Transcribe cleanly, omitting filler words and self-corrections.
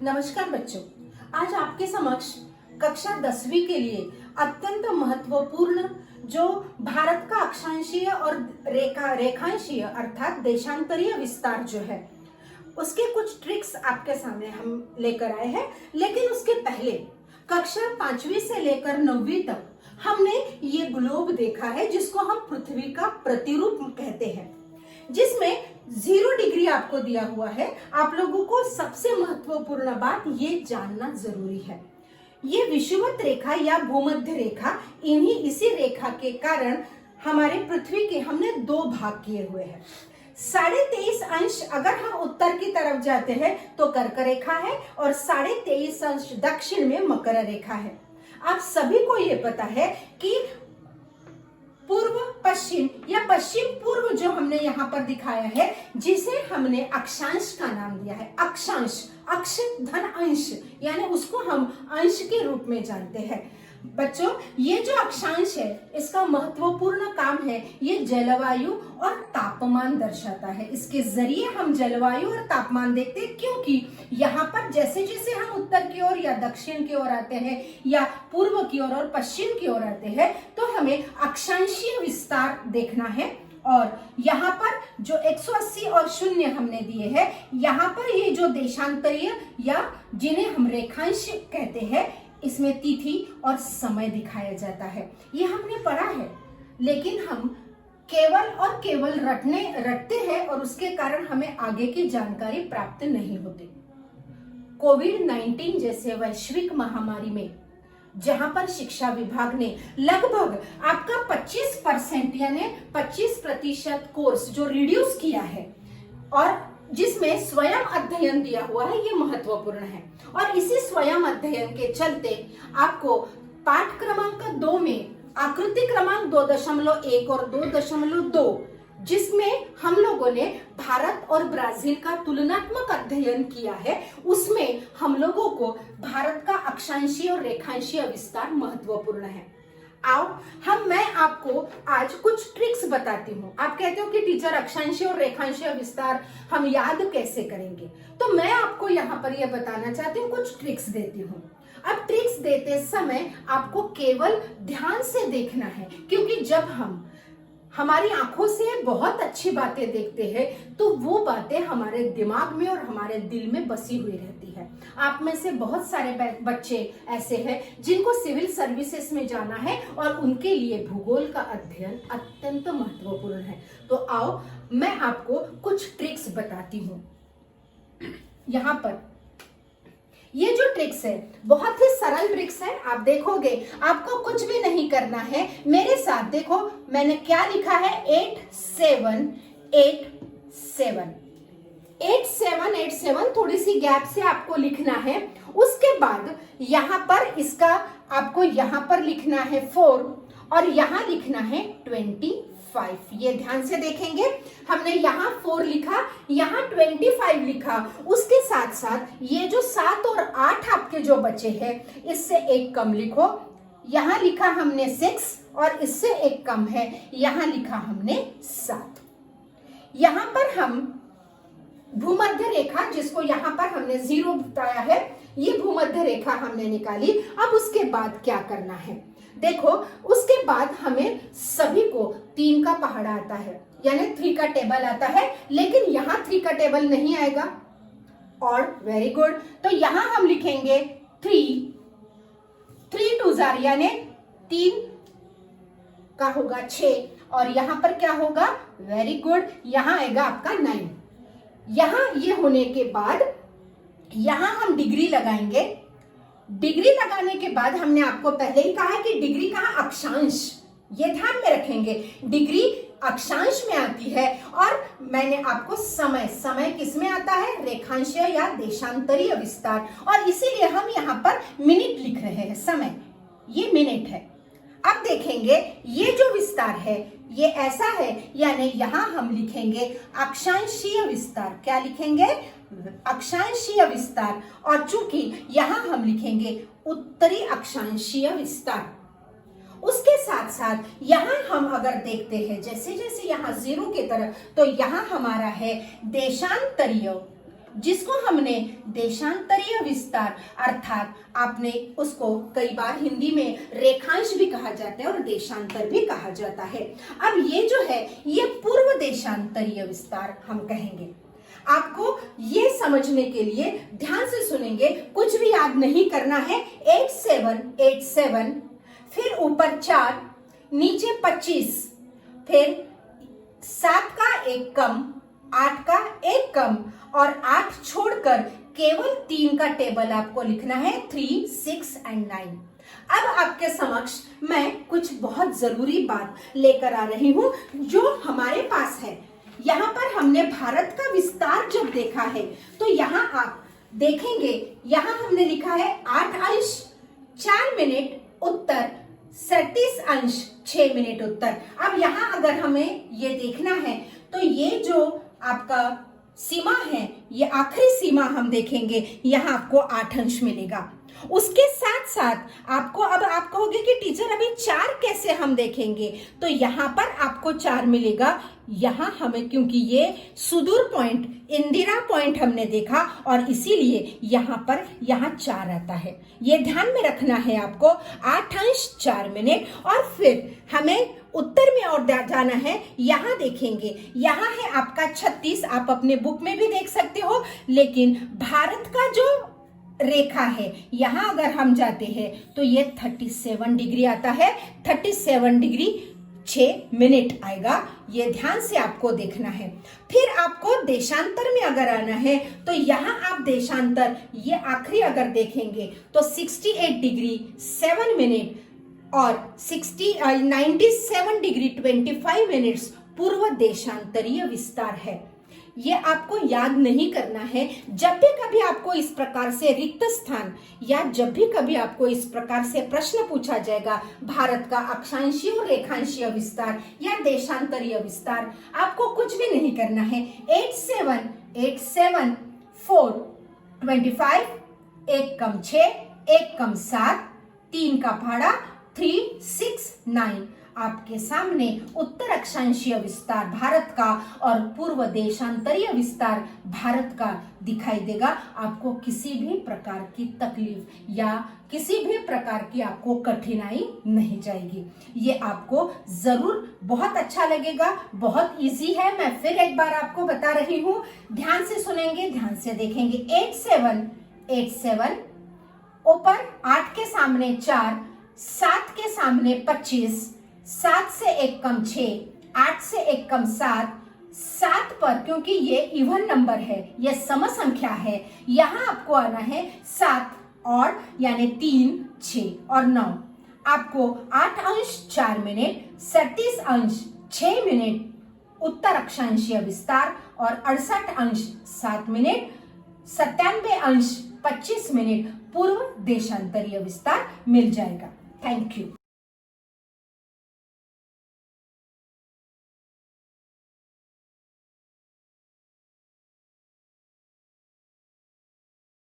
नमस्कार बच्चों, आज आपके समक्ष कक्षा 10वीं के लिए अत्यंत महत्वपूर्ण जो भारत का अक्षांशीय और रेखांशीय अर्थात देशांतरीय विस्तार जो है उसके कुछ ट्रिक्स आपके सामने हम लेकर आए हैं। लेकिन उसके पहले कक्षा 5वीं से लेकर 9वीं तक हमने ये ग्लोब देखा है जिसको हम पृथ्वी का प्रतिरूप कहते हैं, जिसमें 0 डिग्री आपको दिया हुआ है। आप लोगों को सबसे महत्वपूर्ण बात ये जानना जरूरी है, ये विषुवत रेखा या भूमध्य रेखा, इसी रेखा के कारण हमारे पृथ्वी के हमने 2 भाग किए हुए हैं। 23.5 अंश अगर हम उत्तर की तरफ जाते हैं तो कर्क रेखा है और 23.5 अंश दक्षिण में मकर रेखा है। आप सभी को ये पता है कि पूर्व पश्चिम या पश्चिम पूर्व जो हमने यहाँ पर दिखाया है, जिसे हमने अक्षांश का नाम दिया है। अक्षांश, अक्ष धन अंश, यानी उसको हम अंश के रूप में जानते हैं। बच्चों, ये जो अक्षांश है इसका महत्वपूर्ण काम है, ये जलवायु और तापमान दर्शाता है। इसके जरिए हम जलवायु और तापमान देखते हैं, क्योंकि यहाँ पर जैसे जैसे हम उत्तर की ओर या दक्षिण की ओर आते हैं या पूर्व की ओर और पश्चिम की ओर आते हैं तो हमें अक्षांशीय विस्तार देखना है। और यहाँ पर जो 180 और 0 हमने दिए हैं, यहाँ पर ये जो देशांतरीय या जिन्हें हम रेखांश कहते हैं, इसमें तिथि और समय दिखाया जाता है। ये हमने पढ़ा है, लेकिन हम केवल रटते हैं और उसके कारण हमें आगे की जानकारी प्राप्त नहीं होती। कोविड-19 जैसे वैश्विक महामारी में जहां पर शिक्षा विभाग ने लगभग आपका 25% यानी 25% कोर्स जो रिड्यूस किया है और जिसमें स्वयं अध्ययन दिया हुआ है, ये महत्वपूर्ण है। और इसी स्वयं अध्ययन के चलते आपको पाठ क्रमांक 2 में आकृति क्रमांक 2.1 और 2.2, जिसमें हम लोगों ने भारत और ब्राजील का तुलनात्मक अध्ययन किया है, उसमें हम लोगों को भारत का अक्षांशीय और रेखांशीय विस्तार महत्वपूर्ण है। आओ मैं आपको आज कुछ ट्रिक्स बताती हूँ। आप कहते हो कि टीचर अक्षांशीय और रेखांशीय विस्तार हम याद कैसे करेंगे, तो मैं आपको यहाँ पर यह बताना चाहती हूँ, कुछ ट्रिक्स देती हूँ। अब ट्रिक्स देते समय आपको केवल ध्यान से देखना है, क्योंकि जब हम हमारी आंखों से बहुत अच्छी बातें देखते हैं तो वो बातें हमारे दिमाग में और हमारे दिल में बसी हुई रहती है। आप में से बहुत सारे बच्चे ऐसे हैं जिनको सिविल सर्विसेज में जाना है और उनके लिए भूगोल का अध्ययन अत्यंत महत्वपूर्ण है। तो आओ मैं आपको कुछ ट्रिक्स बताती हूँ। यहाँ पर ये जो ट्रिक्स है बहुत ही सरल ट्रिक्स है। आप देखोगे आपको कुछ भी नहीं करना है, मेरे साथ देखो मैंने क्या लिखा है, 8787 थोड़ी सी गैप से आपको लिखना है। उसके बाद यहाँ पर इसका आपको यहाँ पर लिखना है 4 और यहाँ लिखना है 25। ये ध्यान से देखेंगे, हमने यहाँ 4 लिखा, यहाँ 25 लिखा। उसके साथ साथ ये जो 7 और 8 आपके जो बचे हैं, इससे एक कम लिखो। यहाँ लिखा हमने 6 और इससे एक कम है, यहाँ लिखा हमने 7। यहाँ पर हम भूमध्य रेखा, जिसको यहाँ पर हमने 0 बताया है, ये भूमध्य रेखा हमने निकाली। अब उसके बाद क्या करना है, देखो उसके बाद हमें सभी को 3 का पहाड़ा आता है, यानी 3 का टेबल आता है, लेकिन यहाँ 3 का टेबल नहीं आएगा। और वेरी गुड, तो यहाँ हम लिखेंगे 3 2 जार यानी 3 का होगा 6 और यहाँ पर क्या होगा, वेरी गुड, यहाँ आएगा आपका 9। यहाँ ये होने के बाद यहाँ हम डिग्री लगाएंगे। डिग्री लगाने के बाद हमने आपको पहले ही कहा है कि डिग्री कहाँ, अक्षांश, ये ध्यान में रखेंगे, डिग्री अक्षांश में आती है। और मैंने आपको समय किस में आता है, रेखांशीय या देशांतरीय विस्तार, और इसीलिए हम यहाँ पर मिनट लिख रहे हैं, समय ये मिनट है। अब देखेंगे ये जो विस्तार है ये ऐसा है, यानी यहाँ हम लिखेंगे अक्षांशीय विस्तार। क्या लिखेंगे, अक्षांशीय विस्तार। और चूंकि यहाँ हम लिखेंगे उत्तरी अक्षांशीय विस्तार। उसके साथ साथ यहाँ हम अगर देखते हैं जैसे जैसे यहाँ 0 की तरफ, तो यहाँ हमारा है देशांतरीय जिसको हमने देशांतरीय विस्तार अर्थात आपने उसको कई बार हिंदी में रेखांश भी कहा जाता है और देशांतर भी कहा जाता है। अब ये जो है ये पूर्व देशांतरीय विस्तार हम कहेंगे। आपको ये समझने के लिए ध्यान से सुनेंगे, कुछ भी याद नहीं करना है। 8787, फिर ऊपर 4, नीचे 25, फिर 7 का 1 कम, 8 का 1 कम और 8 छोड़कर केवल 3 का टेबल आपको लिखना है, 3, 6 एंड 9। अब आपके समक्ष मैं कुछ बहुत जरूरी बात लेकर आ रही हूं जो हमारे पास है। यहाँ पर हमने भारत का विस्तार जब देखा है तो यहाँ आप देखेंगे, यहाँ हमने लिखा है 8 अंश 4 मिनट उत्तर, 37 अंश 6 मिनट उत्तर। अब यहाँ अगर हमें ये देखना है तो ये जो आपका सीमा है, ये आखिरी सीमा हम देखेंगे, यहाँ आपको 8 अंश मिलेगा। उसके साथ साथ आपको, अब आप कहोगे कि टीचर अभी 4 कैसे हम देखेंगे, तो यहाँ पर आपको 4 मिलेगा। यहाँ हमें, क्योंकि ये सुदूर पॉइंट, इंदिरा पॉइंट हमने देखा और इसीलिए यहाँ पर यहाँ 4 आता है। ये ध्यान में रखना है आपको, 8 अंश 4 मिनट। और फिर हमें उत्तर में और जाना है, यहाँ देखेंगे, यहाँ है आपका 36, आप अपने बुक में भी देख सकते हो। लेकिन भारत का जो रेखा है, यहाँ अगर हम जाते हैं तो ये 37 डिग्री आता है, 37 डिग्री 6 मिनट आएगा। ये ध्यान से आपको देखना है। फिर आपको देशांतर में अगर आना है तो यहाँ आप देशांतर, ये आखिरी अगर देखेंगे तो 68 डिग्री 7 मिनट और 97 डिग्री 25 मिनट्स पूर्व देशांतरीय विस्तार है। ये आपको याद नहीं करना है। जब भी कभी आपको इस प्रकार से रिक्त स्थान या जब भी कभी आपको इस प्रकार से प्रश्न पूछा जाएगा, भारत का अक्षांशीय और रेखांशीय विस्तार या देशांतरीय विस्तार, आपको कुछ भी नहीं करना है। 87, 4, 25, 1 कम 6, 1 कम 7, 3 का भाड़ा 3, 6, 9। आपके सामने उत्तर अक्षांशीय विस्तार भारत का और पूर्व देशांतरीय विस्तार भारत का दिखाई देगा। आपको किसी भी प्रकार की तकलीफ या किसी भी प्रकार की आपको कठिनाई नहीं जाएगी। ये आपको जरूर बहुत अच्छा लगेगा, बहुत इजी है। मैं फिर एक बार आपको बता रही हूँ, ध्यान से सुनेंगे, ध्यान से देखेंगे। 87, ऊपर 8 के सामने 4, 7 के सामने 25, 7 से 1 कम 6, 8 से 1 कम 7, 7 पर, क्योंकि ये इवन नंबर है, ये सम संख्या है, यहाँ आपको आना है 7 और यानी 3, 6 और 9। आपको 8 अंश 4 मिनट, 37 अंश 6 मिनट उत्तर अक्षांशीय विस्तार और 68 अंश 7 मिनट, 97 अंश 25 मिनट पूर्व देशांतरीय विस्तार मिल जाएगा। Thank you.